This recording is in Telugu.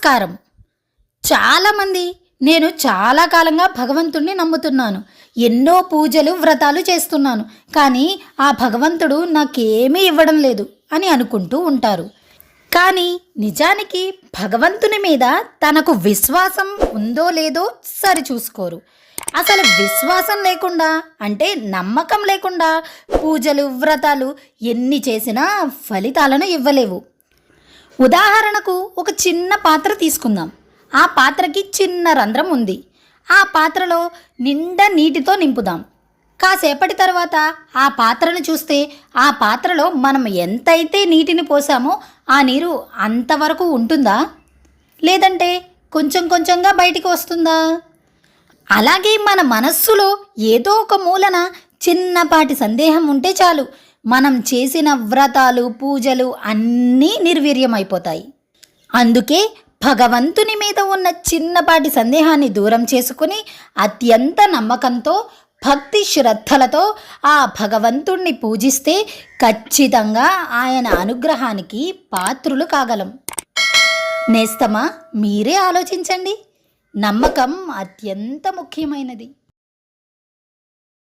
నమస్కారం. చాలామంది నేను చాలా కాలంగా భగవంతుణ్ణి నమ్ముతున్నాను. ఎన్నో పూజలు, వ్రతాలు చేస్తున్నాను. కానీ ఆ భగవంతుడు నాకేమీ ఇవ్వడం లేదు అని అనుకుంటూ ఉంటారు. కానీ నిజానికి భగవంతుని మీద తనకు విశ్వాసం ఉందో లేదో సరిచూసుకోరు. అసలు విశ్వాసం లేకుండా, అంటే నమ్మకం లేకుండా పూజలు, వ్రతాలు ఎన్ని చేసినా ఫలితాలను ఇవ్వలేవు. ఉదాహరణకు ఒక చిన్న పాత్ర తీసుకుందాం. ఆ పాత్రకి చిన్న రంధ్రం ఉంది. ఆ పాత్రలో నిండా నీటితో నింపుదాం. కాసేపటి తర్వాత ఆ పాత్రను చూస్తే ఆ పాత్రలో మనం ఎంతైతే నీటిని పోసామో ఆ నీరు అంతవరకు ఉంటుందా? లేదంటే కొంచెం కొంచెంగా బయటికి వస్తుందా? అలాగే మన మనస్సులో ఏదో ఒక మూలన చిన్నపాటి సందేహం ఉంటే చాలు, మనం చేసిన వ్రతాలు, పూజలు అన్నీ నిర్వీర్యమైపోతాయి. అందుకే భగవంతుని మీద ఉన్న చిన్నపాటి సందేహాన్ని దూరం చేసుకుని అత్యంత నమ్మకంతో, భక్తి శ్రద్ధలతో ఆ భగవంతుణ్ణి పూజిస్తే ఖచ్చితంగా ఆయన అనుగ్రహానికి పాత్రులు కాగలం. నేస్తమా, మీరే ఆలోచించండి. నమ్మకం అత్యంత ముఖ్యమైనది.